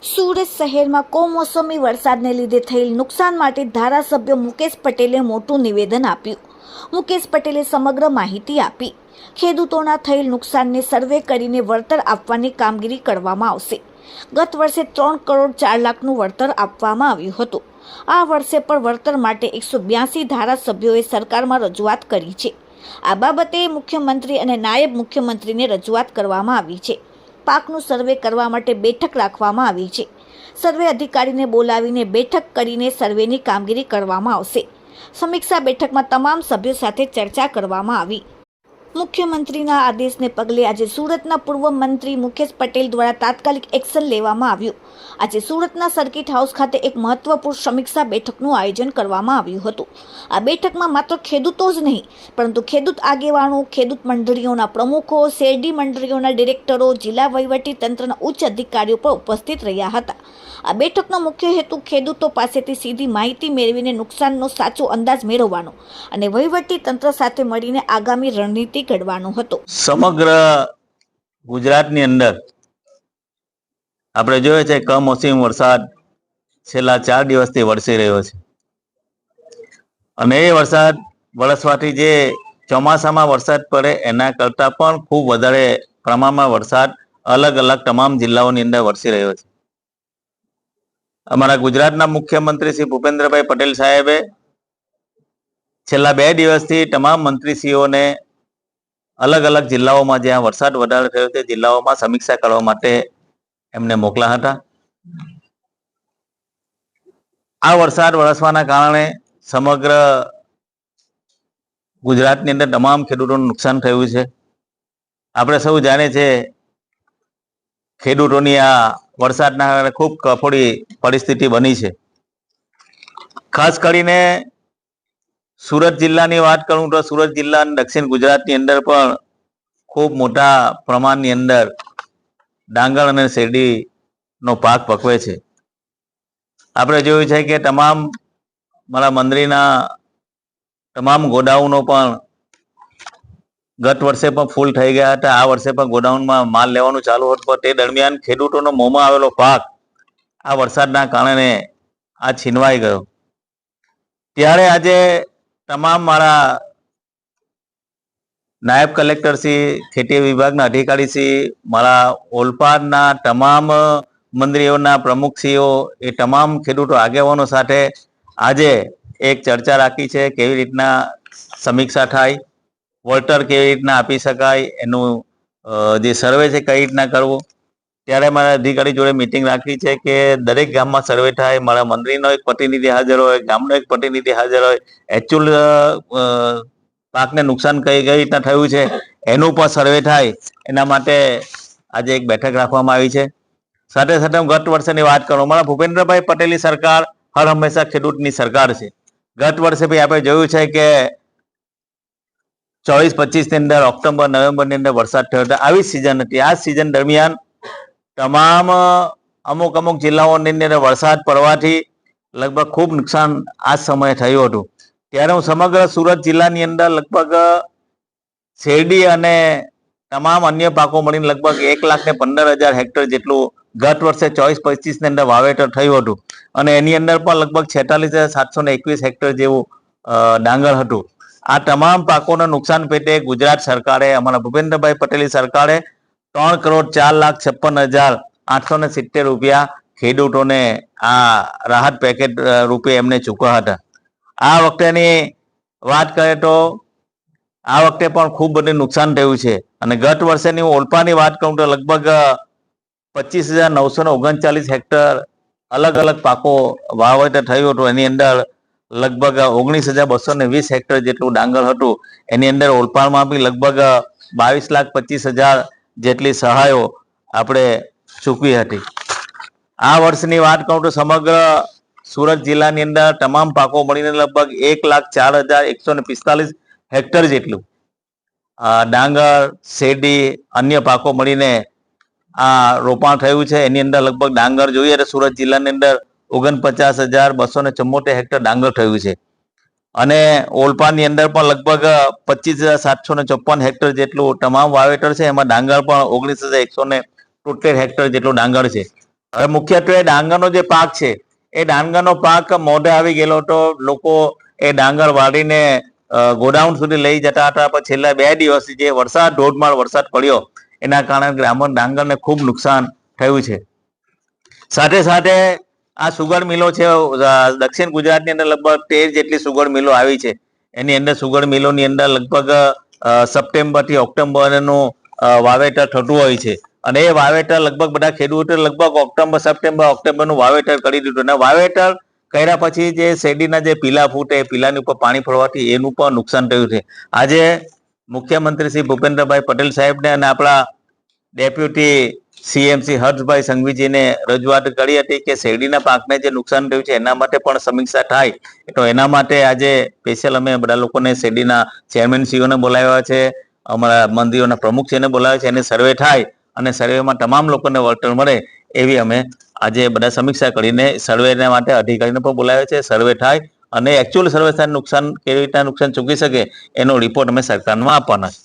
સુરત શહેરમાં કમોસમી વરસાદને લીધે થયેલ નુકસાન માટે ધારાસભ્ય મુકેશ પટેલે મોટું નિવેદન આપ્યું. મુકેશ પટેલે સમગ્ર માહિતી આપી. ખેડૂતોના થયેલ નુકસાનને સર્વે કરીને વળતર આપવાની કામગીરી કરવામાં આવશે. ગત વર્ષે 3 કરોડ 4 લાખનું વળતર આપવામાં આવ્યું હતું. આ વર્ષે પણ વળતર માટે 182 ધારાસભ્યોએ સરકારમાં રજૂઆત કરી છે. આ બાબતે મુખ્યમંત્રી અને નાયબ મુખ્યમંત્રીને રજૂઆત કરવામાં આવી છે. પાકનું સર્વે કરવા માટે બેઠક રાખવામાં આવી છે. સર્વે અધિકારીને બોલાવીને બેઠક કરીને સર્વેની કામગીરી કરવામાં આવશે. સમીક્ષા બેઠકમાં તમામ સભ્યો સાથે ચર્ચા કરવામાં આવી. મુખ્યમંત્રીના આદેશને પગલે આજે સુરતના પૂર્વ મંત્રી મુકેશ પટેલ દ્વારા તાત્કાલિક એક્શન લેવામાં આવ્યું. આજે સુરતના સર્કિટ હાઉસ ખાતે એક મહત્વપૂર્ણ સમીક્ષા બેઠકનું આયોજન કરવામાં આવ્યું હતું. આ બેઠકમાં માત્ર ખેડૂતો જ નહીં પરંતુ ખેડૂત આગેવાનો, ખેડૂત મંડળીઓના પ્રમુખો, શેરડી મંડળીઓના ડિરેક્ટરો, જિલ્લા વહીવટી તંત્રના ઉચ્ચ અધિકારીઓ પણ ઉપસ્થિત રહ્યા હતા. આ બેઠકનો મુખ્ય હેતુ ખેડૂતો પાસેથી સીધી માહિતી મેળવીને નુકસાનનો સાચો અંદાજ મેળવવાનો અને વહીવટી તંત્ર સાથે મળીને આગામી રણનીતિ ઘડવાનો હતો. સમગ્ર ગુજરાતની અંદર આપણે જોઈએ છે કમોસમી વરસાદ છેલ્લા 4 દિવસથી વરસી રહ્યો છે અને એ વરસાદ વરસવાથી જે ચોમાસામાં વરસાદ પડે એના કરતાં પણ ખૂબ વધારે પ્રમાણમાં વરસાદ અલગ અલગ તમામ જિલ્લાઓની અંદર વરસી રહ્યો છે. અમારા ગુજરાતના મુખ્યમંત્રી શ્રી ભૂપેન્દ્રભાઈ પટેલ સાહેબે છેલ્લા 2 દિવસથી તમામ મંત્રીશ્રીઓને અલગ અલગ જિલ્લાઓમાં જ્યાં વરસાદ વધારે થયો તે જિલ્લાઓમાં સમીક્ષા કરવા માટે એમને મોકલ્યા હતા. આ વરસાદ વરસવાના કારણે સમગ્ર ગુજરાતની અંદર તમામ ખેડૂતોનું નુકસાન થયું છે. આપણે સૌ જાણીએ છીએ ખેડૂતોની આ વરસાદના કારણે ખૂબ કફોડી પરિસ્થિતિ બની છે. ખાસ કરીને સુરત જિલ્લાની વાત કરું તો સુરત જિલ્લા અને દક્ષિણ ગુજરાતની અંદર પણ ખૂબ મોટા પ્રમાણની અંદર ડાંગર અને શેરડીનો પાક પકવે છે. આપણે જોયું છે કે તમામ મારા મંત્રીના તમામ ગોડાઉનો પણ ગત વર્ષે પણ ફૂલ થઈ ગયા હતા. આ વર્ષે પણ ગોડાઉનમાં માલ લેવાનું ચાલુ હતું, પણ તે દરમિયાન ખેડૂતોનો મોંમાં આવેલો પાક આ વરસાદના કારણે આ છીનવાઈ ગયો. ત્યારે આજે તમામ મારા નાયબ કલેક્ટરશ્રી, ખેતી વિભાગના અધિકારીશ્રી, મારા ઓલપાડના તમામ મંત્રીઓના પ્રમુખશ્રીઓ, એ તમામ ખેડૂતો આગેવાનો સાથે આજે એક ચર્ચા રાખી છે. કેવી રીતના સમીક્ષા થાય, વળતર કેવી રીતના આપી શકાય, એનું જે સર્વે છે કઈ રીતના કરવું. ત્યારે મારા અધિકારી જોડે મિટિંગ રાખી છે કે દરેક ગામમાં સર્વે થાય, મારા મંત્રીનો એક પ્રતિનિધિ હાજર હોય, ગામનો એક પ્રતિનિધિ હાજર હોય, એકચ્યુઅલ પાકને નુકસાન કઈ રીતના થયું છે એનું પણ સર્વે થાય. એના માટે આજે એક બેઠક રાખવામાં આવી છે. સાથે સાથે હું ગત વર્ષની વાત કરું, મારા ભૂપેન્દ્રભાઈ પટેલની સરકાર હર હંમેશા ખેડૂતની સરકાર છે. ગત વર્ષે ભાઈ આપણે જોયું છે કે 24-25 ની અંદર ઓક્ટોબર નવેમ્બરની અંદર વરસાદ થયો હતો. આવી સિઝન હતી. આ સિઝન દરમિયાન તમામ અમુક જિલ્લાઓની અંદર વરસાદ પડવાથી લગભગ ખૂબ નુકસાન આ સમયે થયું હતું. ત્યારે હું સમગ્ર સુરત જિલ્લાની અંદર લગભગ શેરડી અને તમામ અન્ય પાકો મળીને લગભગ 1,15,000 હેક્ટર જેટલું ગત વર્ષે 24-25 ની અંદર વાવેતર થયું હતું અને એની અંદર પણ લગભગ 46,721 હેક્ટર જેવું ડાંગર હતું. આ તમામ પાકોના નુકસાન પેટે ગુજરાત સરકારે, અમારા ભૂપેન્દ્રભાઈ પટેલની સરકારે 3 કરોડ 4,56,870 રૂપિયા ખેડૂતોને આ રાહત પેકેજ રૂપે એમને ચૂકવ્યા હતા. આ વખતેની વાત કરીએ તો આ વખતે પણ ખૂબ બધું નુકસાન થયું છે અને ગત વર્ષેની હું ઓલપાની વાત કરું તો લગભગ 25,939 હેક્ટર અલગ અલગ પાકો વાવેતર થયું હતું. એની અંદર લગભગ 19,220 હેક્ટર જેટલું ડાંગર હતું. એની અંદર ઓલપાડમાં બી લગભગ 22,25,000 જેટલી સહાયો આપણે ચૂકવી હતી. આ વર્ષની વાત કરું તો સમગ્ર સુરત જિલ્લાની અંદર તમામ પાકો મળીને લગભગ 1,04,145 હેક્ટર જેટલું ડાંગર, શેરડી, અન્ય પાકો મળીને આ રોપાણ થયું છે. એની અંદર લગભગ ડાંગર જોઈએ તો સુરત જિલ્લાની અંદર 49,274 હેક્ટર ડાંગર થયું છે અને ઓલપાડની અંદર પણ લગભગ 25,754 હેક્ટર જેટલું તમામ વાવેતર છે. એમાં ડાંગર પણ 19,173 હેક્ટર જેટલું ડાંગર છે. હવે મુખ્યત્વે ડાંગરનો જે પાક છે એ ડાંગરનો પાક મોઢે આવી ગયેલો હતો. લોકો એ ડાંગર વાળીને ગોડાઉન સુધી લઈ જતા હતા. પણ છેલ્લા 2 દિવસથી જે વરસાદ ધોધમાર વરસાદ પડ્યો એના કારણે ગ્રામીણ ડાંગરને ખૂબ નુકસાન થયું છે. સાથે સાથે આ સુગર મિલો છે, દક્ષિણ ગુજરાતની અંદર લગભગ 13 જેટલી સુગર મિલો આવી છે. એની અંદર સુગર મિલોની અંદર લગભગ સપ્ટેમ્બર થી ઓક્ટોબરનું વાવેતર થતું હોય છે. અને એ વાવેતર લગભગ બધા ખેડૂતો લગભગ ઓક્ટોબરનું વાવેતર કરી દીધું. અને વાવેતર કર્યા પછી જે શેરડીના જે પીલા ફૂટે એ પીલાની ઉપર પાણી પડવાથી એનું પણ નુકસાન થયું છે. આજે મુખ્યમંત્રી શ્રી ભૂપેન્દ્રભાઈ પટેલ સાહેબને અને આપણા ડેપ્યુટી CMC હર્ષભાઈ સંઘવીજીને રજૂઆત કરી હતી કે શેરડીના પાકને જે નુકસાન થયું છે એના માટે પણ સમીક્ષા થાય. તો એના માટે આજે સ્પેશિયલ અમે બધા લોકોને શેરડીના ચેરમેનશ્રીઓને બોલાવ્યા છે, અમારા મંત્રીઓના પ્રમુખશ્રીને બોલાવ્યા છે. એને સર્વે થાય અને સર્વેમાં તમામ લોકોને વળતર મળે એવી અમે આજે બધા સમીક્ષા કરીને સર્વેના માટે અધિકારીને પણ બોલાવ્યા છે. સર્વે થાય અને એકચ્યુઅલ સર્વે થાય નુકસાન કેવી રીતના નુકસાન ચૂકી શકે એનો રિપોર્ટ અમે સરકારમાં આપવાના છે.